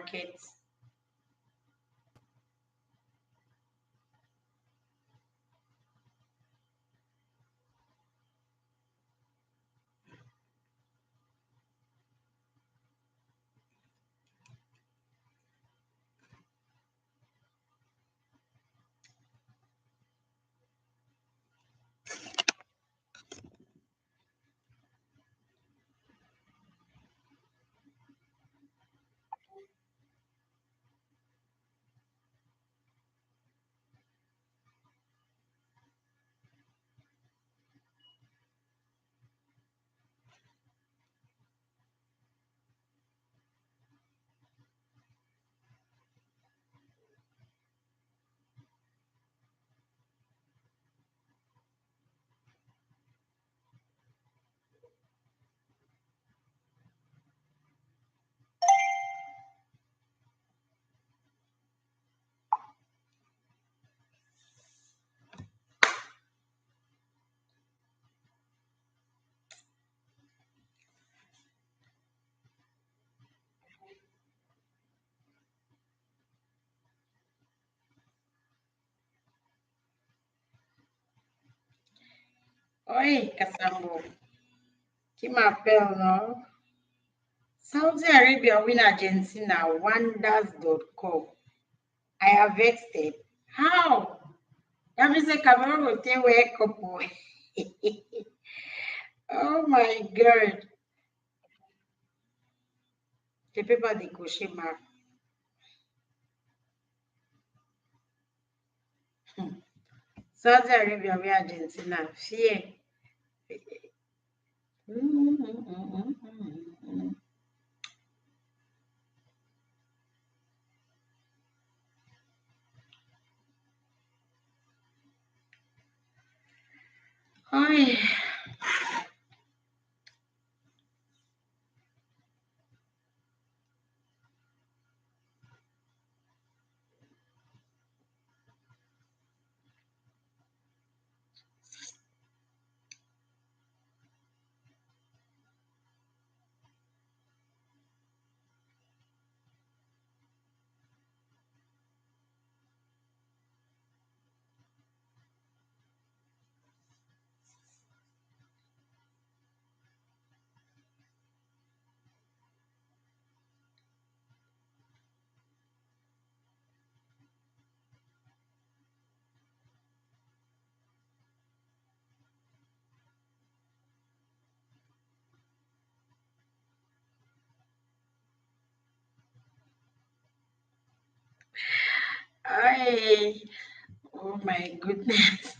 market. Oi, Casambo. Que m'appelle, non? Saudi Arabia win Argentina, wonders.com. I have vested. How? That means the Cameroon will take away a couple. Oh my God. The paper de Koshima. Saudi Arabia win Argentina. Fear. Oi. Oi. Oh my goodness.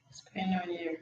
What's going on here?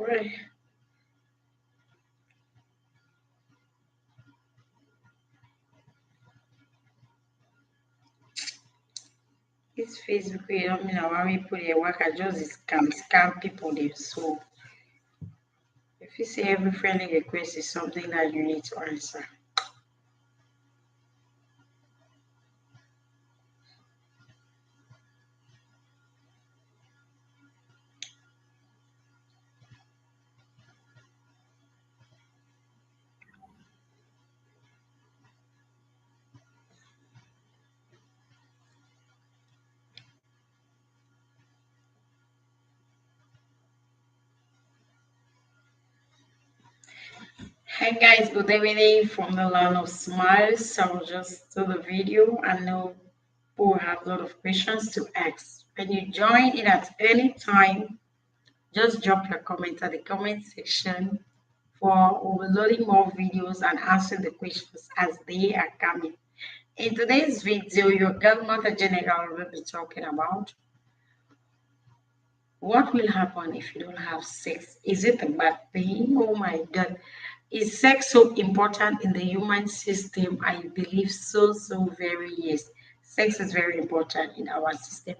Well, this Facebook, you don't mean I want people they work. I just scam people. They so if you say every friendly request is something that you need to answer. Hi guys, good evening from the land of smiles. So I'll just do the video. I know people have a lot of questions to ask. When you join in at any time, just drop your comment at the comment section for uploading more videos and answering the questions as they are coming. In today's video, your girl Mother General will be talking about what will happen if you don't have sex. Is it a bad thing? Oh my God. Is sex so important in the human system? I believe so, very yes. Sex is very important in our system.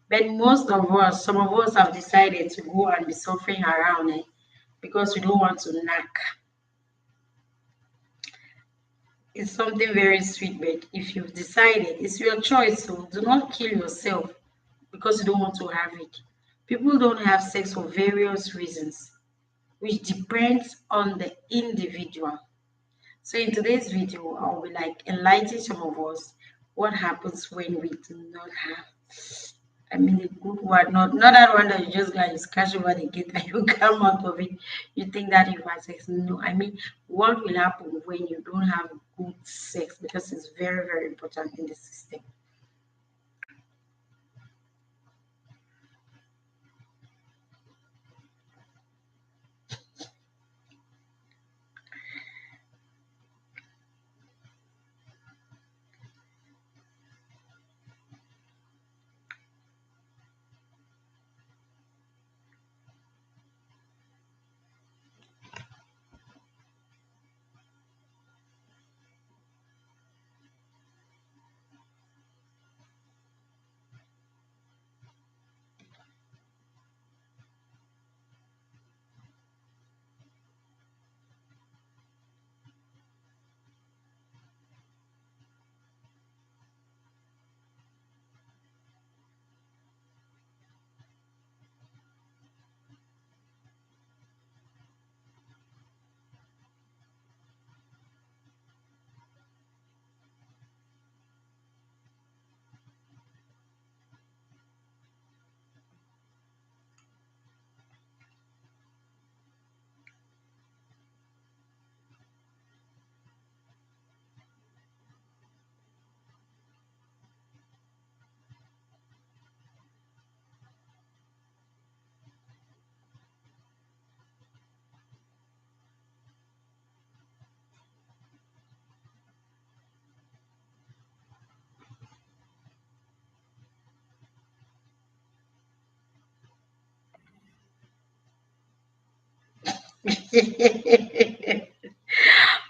But most of us, some of us have decided to go and be suffering around it because we don't want to knack. It's something very sweet, but if you've decided, it's your choice. So do not kill yourself because you don't want to have it. People don't have sex for various reasons, which depends on the individual. So in today's video, I'll be like enlightening some of us what happens when we do not have. I mean, the good one, not that one that you just got you scratch over the gate and you come out of it. You think that you have sex. No, I mean, what will happen when you don't have good sex because it's very, very important in the system.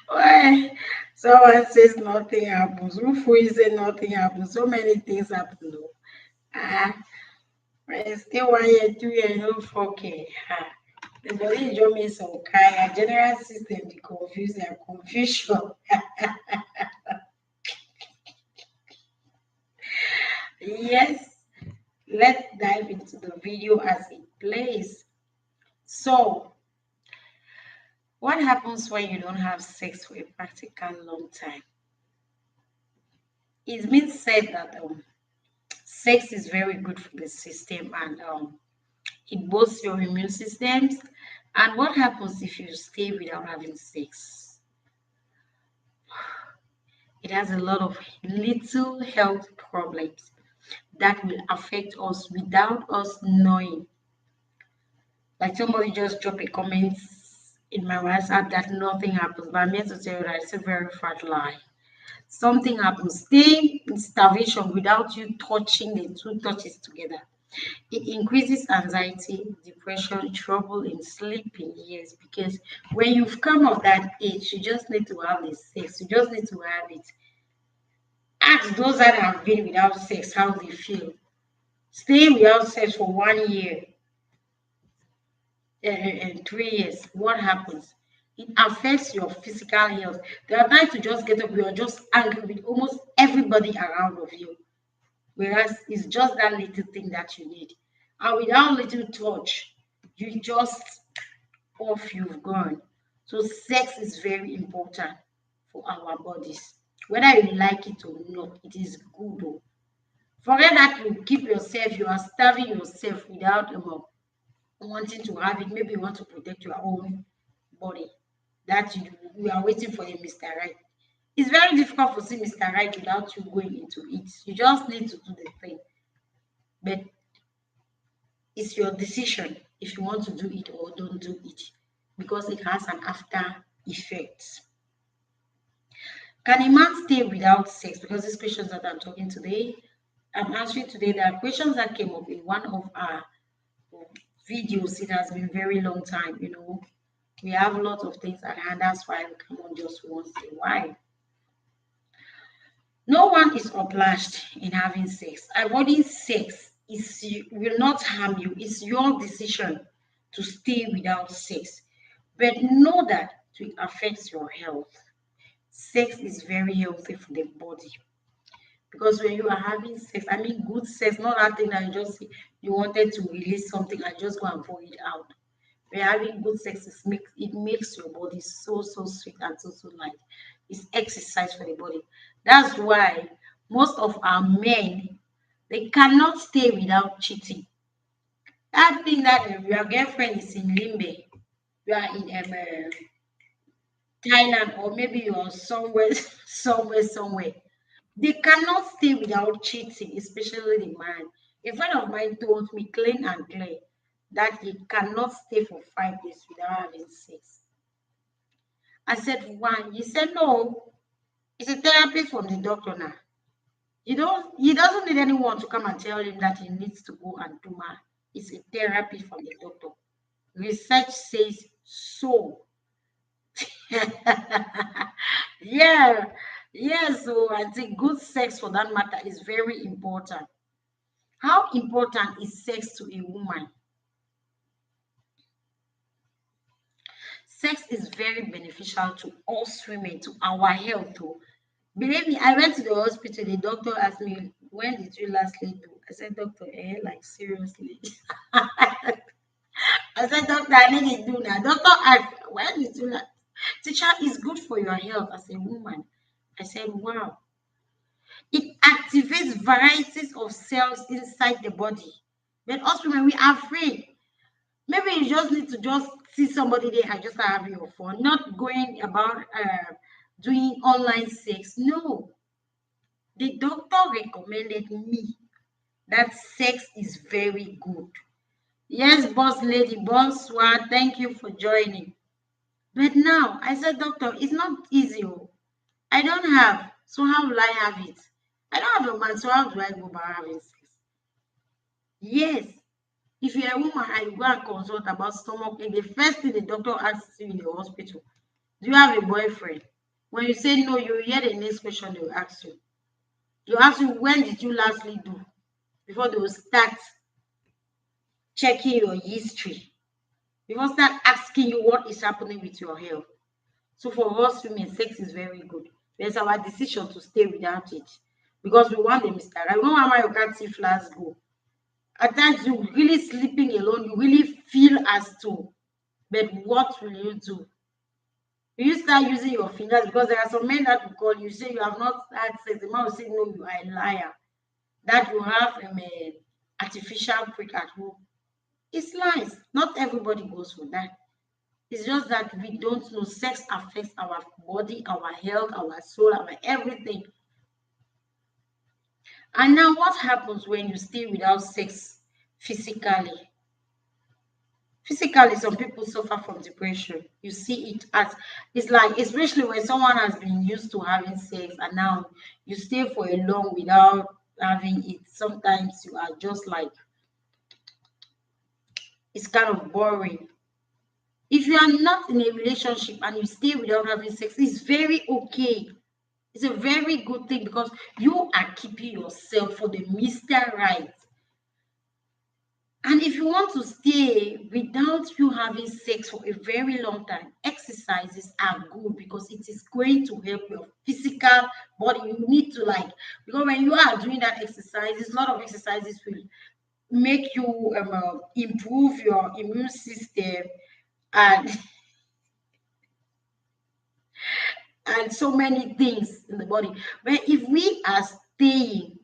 Why? Someone says nothing happens. Who is say nothing happens? So many things happen. Though. Ah, but still 1 year, 2 year, no 4K. Ah. The body just means some kind of general system, the confusion and confusion. Yes, let's dive into the video as it plays. So, what happens when you don't have sex for a practical long time? It's been said that sex is very good for the system and it boosts your immune systems. And what happens if you stay without having sex? It has a lot of little health problems that will affect us without us knowing. Like somebody just dropped a comment in my WhatsApp that nothing happens, but I'm here to tell you that it's a very fat lie. Something happens. Stay in starvation without you touching the two touches together. It increases anxiety, depression, trouble in sleeping. Yes, because when you've come of that age, you just need to have the sex. You just need to have it. Ask those that have been without sex how they feel. Stay without sex for 1 year and 3 years. What happens? It affects your physical health. There are times to just get up, you are just angry with almost everybody around of you. Whereas it's just that little thing that you need. And without little touch, you just off you've gone. So sex is very important for our bodies. Whether you like it or not, it is good. Oh. Forget that you keep yourself, you are starving yourself without wanting to have it. Maybe you want to protect your own body. That you are waiting for a Mr. Right. It's very difficult to see Mr. Right without you going into it. You just need to do the thing. But it's your decision if you want to do it or don't do it because it has an after effect. Can a man stay without sex? Because these questions that I'm talking today, I'm answering today, there are questions that came up in one of our videos. It has been very long time, We have a lot of things at hand. That's why we come on just once in a while. No one is obliged in having sex. Avoiding sex will not harm you. It's your decision to stay without sex. But know that it affects your health. Sex is very healthy for the body. Because when you are having sex, I mean good sex, not that thing that you wanted to release something and just go and pour it out. When you're having good sex, it makes your body so sweet and so light. It's exercise for the body. That's why most of our men they cannot stay without cheating. That thing that your girlfriend is in Limbe, you are in Thailand, or maybe you're somewhere, somewhere. They cannot stay without cheating, especially the man. A friend of mine told me clean and clear that he cannot stay for 5 days without having sex. I said, why? He said, no, it's a therapy from the doctor now. He doesn't need anyone to come and tell him that he needs to go and do that. It's a therapy from the doctor. Research says so. Yeah, yeah. So I think good sex for that matter is very important. How important is sex to a woman? Sex is very beneficial to us women, to our health. Too. Believe me, I went to the hospital. The doctor asked me, "When did you lastly do?" I said, "Doctor, like seriously." I said, "Doctor, I need it do now." Doctor asked, "When did you last?" Teacher is good for your health as a woman. I said, "Wow." It activates varieties of cells inside the body. But us women, we are afraid. Maybe you just need to just see somebody there and just have your phone, not going about doing online sex. No, the doctor recommended me that sex is very good. Yes, boss lady, bonsoir. Thank you for joining. But now I said, doctor, it's not easy. Oh. I don't have. So how will I have it? I don't have a man, so how do I go about having sex? Yes. If you're a woman and you go and consult about stomach ache, the first thing the doctor asks you in the hospital, do you have a boyfriend? When you say no, you hear the next question they will ask you. They will ask you, when did you lastly do? Before they will start checking your history. They will start asking you what is happening with your health. So for us women, sex is very good. It's our decision to stay without it. Because we want the Mr. Right. You know how you can't see flowers go. At times you really sleeping alone, you really feel as to, but what will you do? You start using your fingers because there are some men that will call you, say you have not had sex. The man will say, no, you are a liar. That you have a artificial prick at home. It's lies. Not everybody goes for that. It's just that we don't know sex affects our body, our health, our soul, our everything. And now what happens when you stay without sex physically? Physically, some people suffer from depression. You see it as it's like, especially when someone has been used to having sex and now you stay for a long without having it. Sometimes you are just like it's kind of boring. If you are not in a relationship and you stay without having sex, it's very okay. It's a very good thing because you are keeping yourself for the Mr. Right. And if you want to stay without you having sex for a very long time, exercises are good because it is going to help your physical body. You need to because when you are doing that exercises, a lot of exercises will make you improve your immune system and and so many things in the body. But if we are staying,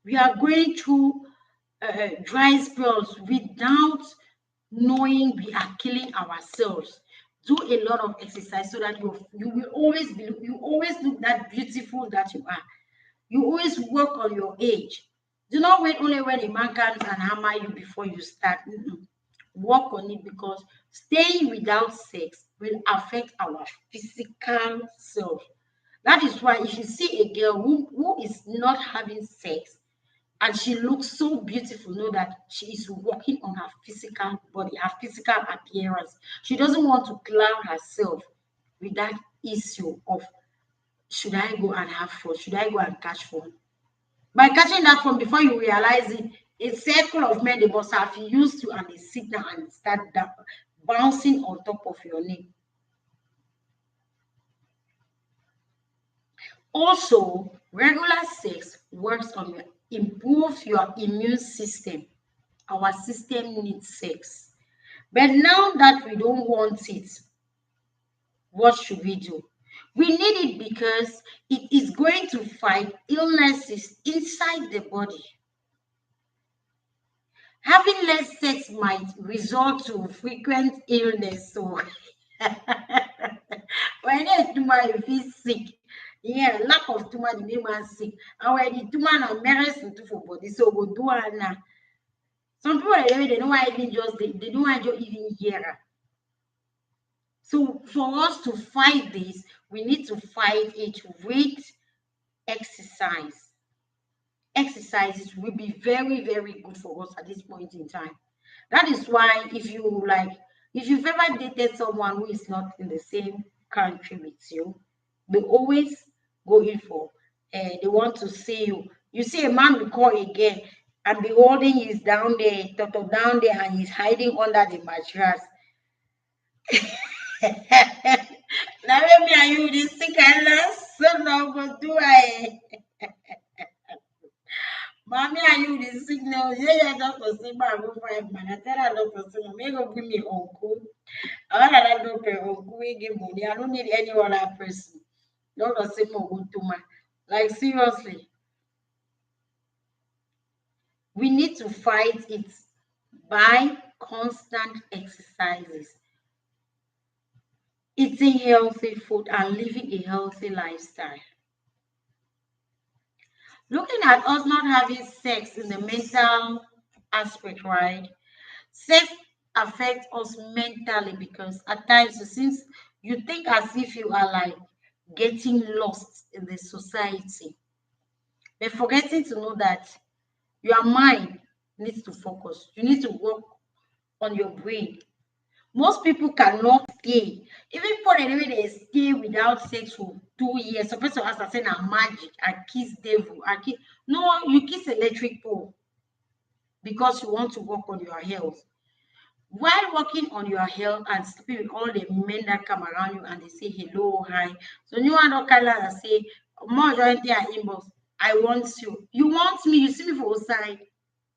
we are going through dry spells without knowing we are killing ourselves. Do a lot of exercise so that you will always be you always look that beautiful that you are. You always work on your age. Do not wait only when a man comes and hammer you before you start. Work on it because staying without sex will affect our physical self. That is why if you see a girl who is not having sex and she looks so beautiful, know that she is working on her physical body, her physical appearance. She doesn't want to cloud herself with that issue of should I go and have fun? Should I go and catch fun? By catching that fun, before you realize it, a circle of men they must have used you and they sit down and start bouncing on top of your knee. Also, regular sex works on your improves your immune system. Our system needs sex. But now that we don't want it, what should we do? We need it because it is going to fight illnesses inside the body. Having less sex might result to frequent illness. So when you feel sick, yeah, lack of too much make man sick. And when the too much medicine too for body, so go do it now. Some people they don't want even just they don't want to even hear. So for us to fight this, we need to fight it with exercise. Exercises will be very, very good for us at this point in time. That is why if you've ever dated someone who is not in the same country with you, they always go in for they want to see you. You see a man will call again and beholding he's down there, down there, and he's hiding under the mattress. Now me and you this sick and last, so now go do I. Mommy, are you the signal? Yeah, doctor say my go 5 man. I tell her doctor say me go bring me uncle. I want that doctor uncle we give money. I don't need any other person. Doctor say more go to man. Like seriously, we need to fight it by constant exercises, eating healthy food, and living a healthy lifestyle. Looking at us not having sex in the mental aspect, right? Sex affects us mentally because at times since you think as if you are getting lost in the society, but forgetting to know that your mind needs to focus. You need to work on your brain. Most people cannot stay. Even for the way they stay without sex for 2 years. Some person ask us say na magic, I kiss devil, I kiss. No, you kiss electric pole because you want to work on your health. While working on your health and sleeping with all the men that come around you and they say hello, hi. So you want to call and say, more join their inbox. I want you. You want me, you see me for outside.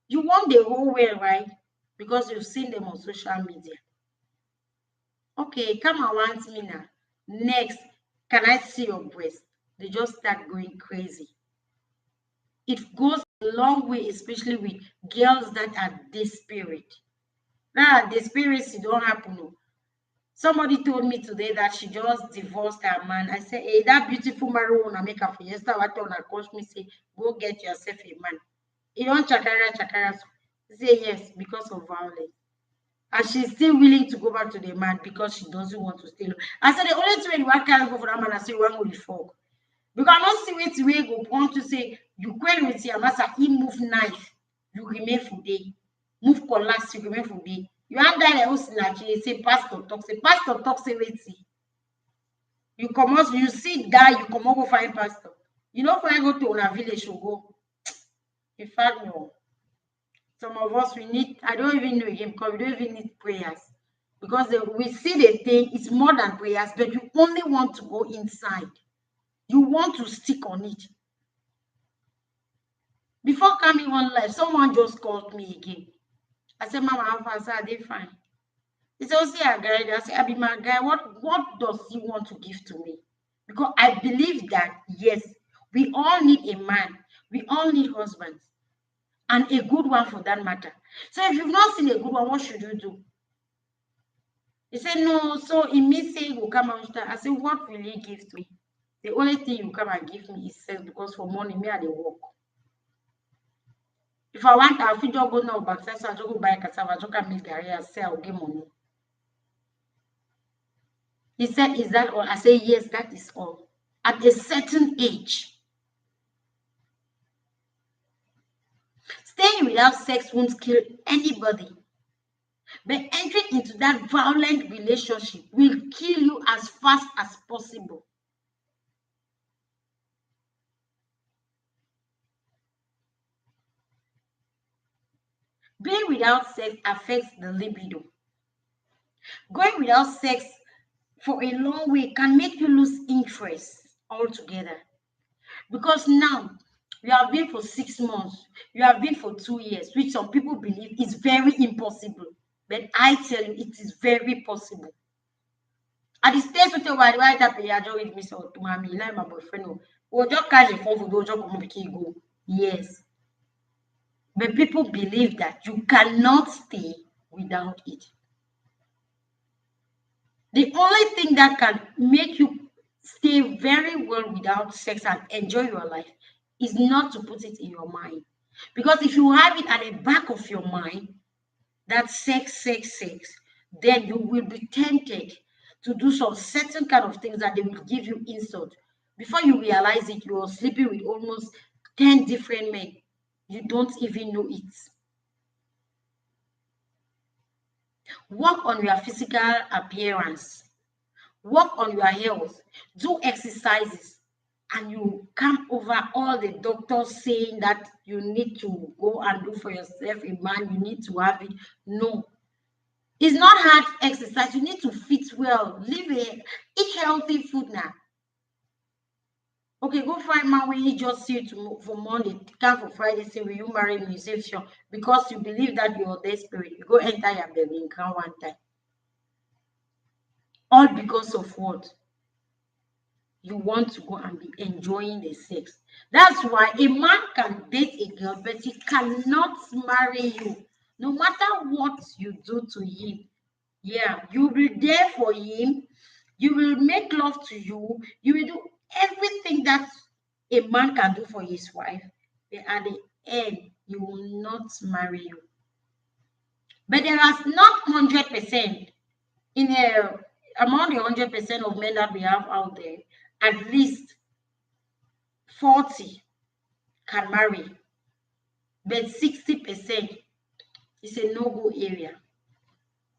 You want the whole world, right? Because you've seen them on social media. Okay, come and want me now. Next, can I see your breast? They just start going crazy. It goes a long way, especially with girls that are desperate. Now, desperation don't happen. No. Somebody told me today that she just divorced her man. I said, hey, that beautiful marijuana make her for yesterday. What on her coach me say, go get yourself a man. You don't chakara. Say yes, because of violence. And she's still willing to go back to the man because she doesn't want to stay alone. I said the only way you can't go for that man, I say one will fuck. Because I don't see wait way go want to say you quell with your master, he move knife, you remain for day. Move collapse, you remain for day. You want die Osinachi, say pastor talk, say wait see. You come out, you see die, you come over find pastor. You know when I go to a village, you go. In fact, no. Some of us we need, I don't even know him because we don't even need prayers. Because we see the thing, it's more than prayers, but you only want to go inside. You want to stick on it. Before coming on live, someone just called me again. I said, Mama, I said, they fine. He said, see a guy. I said, I be my guy. What does he want to give to me? Because I believe that, yes, we all need a man. We all need husbands. And a good one for that matter. So if you've not seen a good one, what should you do? He said, no, so in me saying will come and start. I said, what will he give to me? The only thing you come and give me is sex because for money, me I dey work. If I want, I'll just go now back. So I just go buy cassava, just can make garri and sell, get money. He said, is that all? I said, yes, that is all. At a certain age. Staying without sex won't kill anybody. But entering into that violent relationship will kill you as fast as possible. Being without sex affects the libido. Going without sex for a long way can make you lose interest altogether. Because now, you have been for 6 months, you have been for 2 years, which some people believe is very impossible. But I tell you, it is very possible. At the stage with your wife, I tap a job with me, so to mommy, like my boyfriend, or just catch a phone for go, just come go. Yes. But people believe that you cannot stay without it. The only thing that can make you stay very well without sex and enjoy your life is not to put it in your mind. Because if you have it at the back of your mind, that sex, then you will be tempted to do some certain kind of things that they will give you insult. Before you realize it, you are sleeping with almost 10 different men. You don't even know it. Work on your physical appearance. Work on your health. Do exercises. And you come over all the doctors saying that you need to go and do for yourself, a man, you need to have it. No. It's not hard exercise. You need to fit well. Eat healthy food now. Okay, go find man when he just see you for Monday, come for Friday, say, will you marry me? You say, sure. Because you believe that you're desperate. You go enter your belly and come one time. All because of what? You want to go and be enjoying the sex. That's why a man can date a girl, but he cannot marry you. No matter what you do to him. Yeah, you'll be there for him. You will make love to you. You will do everything that a man can do for his wife. But at the end, he will not marry you. But there is not 100%. Among the 100% of men that we have out there, at least 40 can marry. But 60% is a no-go area.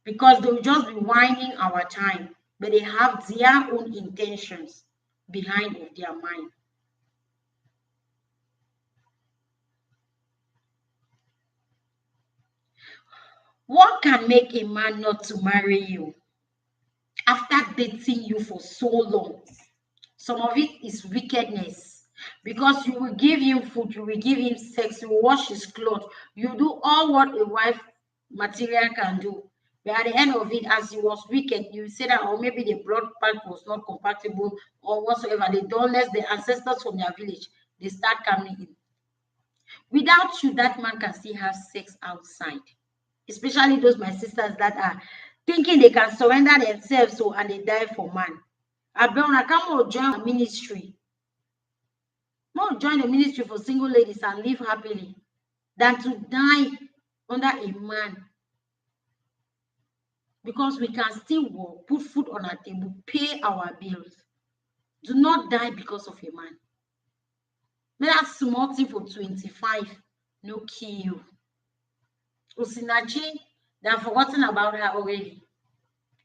Because they'll just be whining our time, but they have their own intentions behind of their mind. What can make a man not to marry you after dating you for so long? Some of it is wickedness. Because you will give him food, you will give him sex, you will wash his clothes, you do all what a wife material can do. But at the end of it, as he was wicked, you say that, or maybe the blood pact was not compatible or whatsoever. They don't let the ancestors from their village, they start coming in. Without you, that man can still have sex outside. Especially those my sisters that are thinking they can surrender themselves so and they die for man. I come or join a ministry. More join the ministry for single ladies and live happily than to die under a man. Because we can still work, put food on our table, pay our bills. Do not die because of a man. But that's small thing for 25, no kill you. Osinachi, They have forgotten about her already.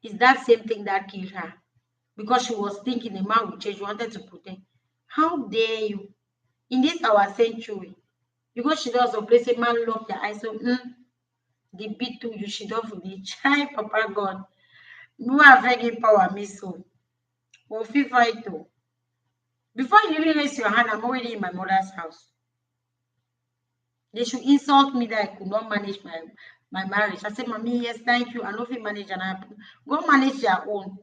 It's that same thing that killed her. Because she was thinking the man would change, she wanted to protect. How dare you? In this our century, because she does a place a man lock their eyes. So the beat to you, she does the child, Papa God. No have any power, me so. Well, feel fight to. Before you even raise your hand, I'm already in my mother's house. They should insult me that I could not manage my marriage. I said, Mommy, yes, thank you. I know if you manage and I go manage your own.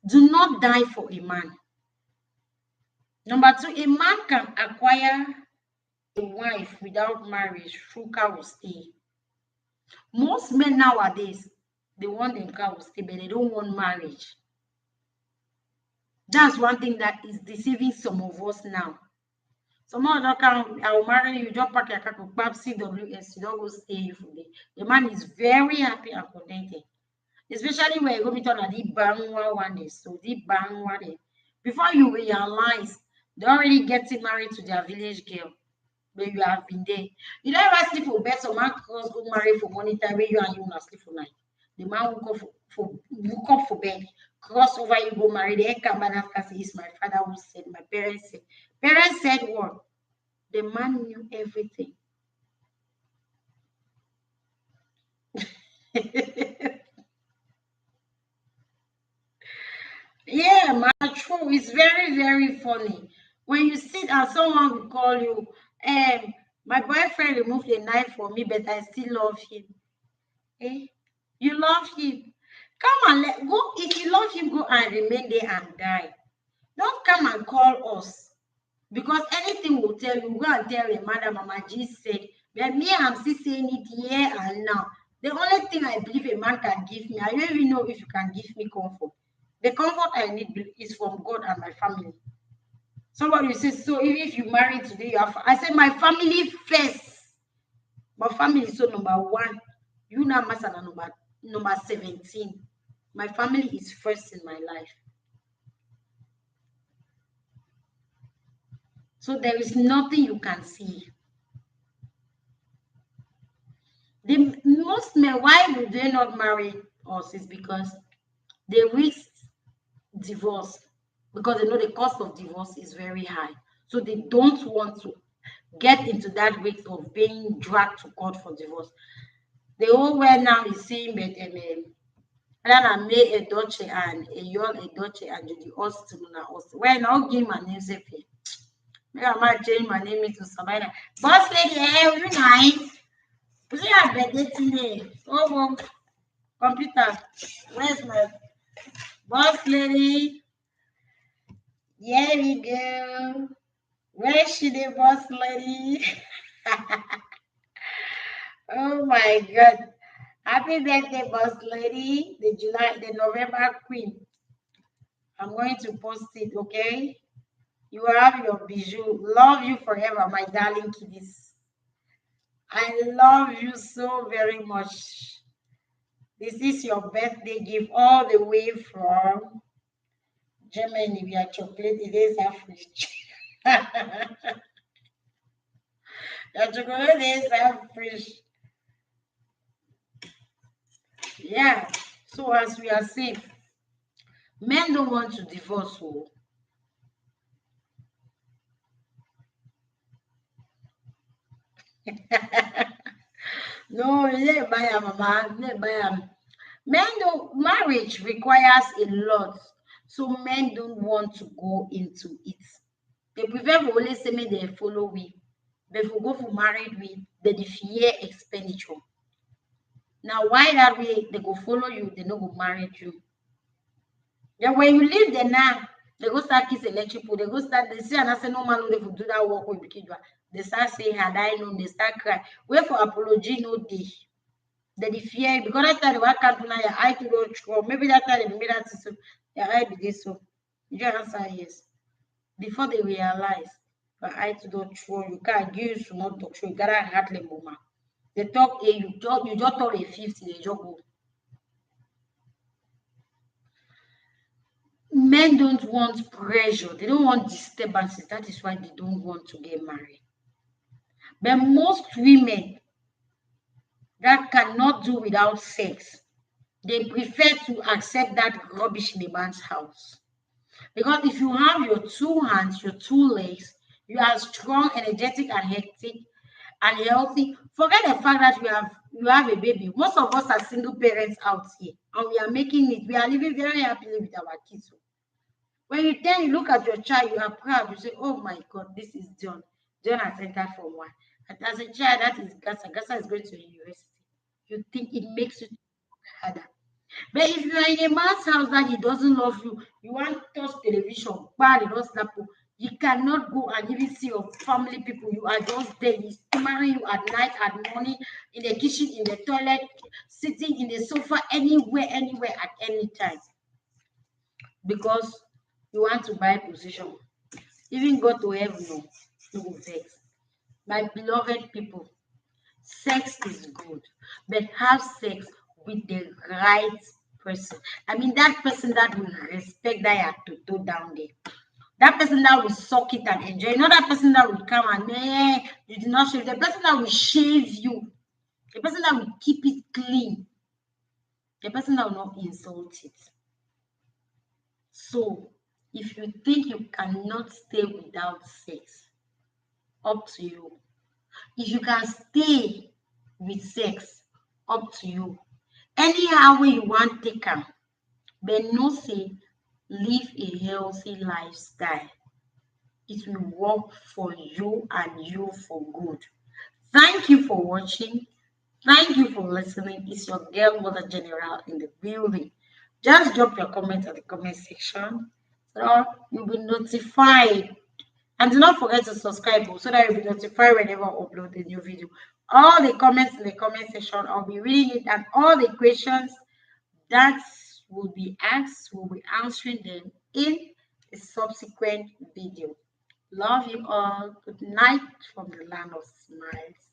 Do not die for a man. Number two, a man can acquire a wife without marriage through car will stay. Most men nowadays, they want them car will stay, but they don't want marriage. That's one thing that is deceiving some of us now. Some of them can, I will marry you, just pack your car to CWS, you don't go stay you for day. The man is very happy and contented. Especially when you go meet on a deep bangwa one day. So deep bangwa day. Before you realize, they're already getting married to their village girl. Where you have been there. You don't ever sleep for bed, so man cross go marry for money time where you and you not sleep for night. The man will go look up for bed, cross over, you go marry. The come back after say, it's my father who said, my parents said. Parents said what? The man knew everything. Yeah, man, true. It's very, very funny. When you sit and someone will call you, my boyfriend removed a knife for me, but I still love him. Eh? You love him. Come and let go. If you love him, go and remain there and die. Don't come and call us. Because anything will tell you, go and tell your mother, Mama G said, but me, I'm still saying it here and now. The only thing I believe a man can give me, I don't even know if you can give me comfort. The comfort I need is from God and my family. Somebody says, so even if you marry today, you have, I said, my family first. My family is so number one. You now must number 17. My family is first in my life. So there is nothing you can see. The most men, why would they not marry us is because they risk divorce, because they know the cost of divorce is very high. So they don't want to get into that risk of being dragged to court for divorce. The whole world now is seeing Rana May a Dolce and a Yol a Dolce and the Austin. Well, now give my name Zepi. Maybe I might change my name into Sabina. Boss lady, every night. You see, I've been today. Oh, computer. Where's my boss lady? Here we go. Where's she, the boss lady? Oh my God. Happy birthday, boss lady. The November queen. I'm going to post it, okay? You have your bijou. Love you forever, my darling kiddies. I love you so very much. This is your birthday gift all the way from Germany. We are chocolate. It is Africa. Your chocolate is Africa. Yeah. So as we are saying, men don't want to divorce. So no, let buy a mama, let buy a men don't, marriage requires a lot. So men don't want to go into it. They prefer to only say me they follow we. But if we go for married we, they fear expenditure. Now why that way they go follow you, they no go marry you. Then when you leave there now, they go start kiss electric pool, they go start they say and I say no man no do that work with kid. They start saying had I known, they start crying. Wait for apology no day. They fear because that time they can't do now your eye to don't throw. Maybe that time they made that so your eye be this so. You just answer yes. Before they realize your eye to don't throw, you can't use to not talk show, you gotta hardly moment. They talk a you just talk a 50, they just go. Men don't want pressure, they don't want disturbances. That is why they don't want to get married. But most women, that cannot do without sex, they prefer to accept that rubbish in a man's house. Because if you have your two hands, your two legs, you are strong, energetic, and healthy. Forget the fact that you have a baby. Most of us are single parents out here, and we are making it. We are living very happily with our kids. When you look at your child, you are proud. You say, "Oh my God, this is John. John has entered Form 1." And as a child, that is Gasa. Gasa is going to university. You think it makes you harder. But if you are in a man's house that he doesn't love you, you want to touch television, bad, he don't slap you. You cannot go and even see your family people. You are just there. He's marrying you at night, at morning, in the kitchen, in the toilet, sitting in the sofa, anywhere, at any time. Because you want to buy position. Even go to heaven, no, no vex. My beloved people, sex is good, but have sex with the right person. I mean, that person that will respect that you have to do down there. That person that will suck it and enjoy. Not that person that will come and you did not shave. The person that will shave you. The person that will keep it clean. The person that will not insult it. So, if you think you cannot stay without sex, up to you. If you can stay with sex, up to you. Anyhow way you want take am, but no say live a healthy lifestyle. It will work for you and you for good. Thank you for watching. Thank you for listening. It's your girl Mother General in the building. Just drop your comment at the comment section so you'll be notified. And do not forget to subscribe so that you'll be notified whenever I upload a new video. All the comments in the comment section, I'll be reading it, and all the questions that will be asked, we'll be answering them in a subsequent video. Love you all. Good night from the land of smiles.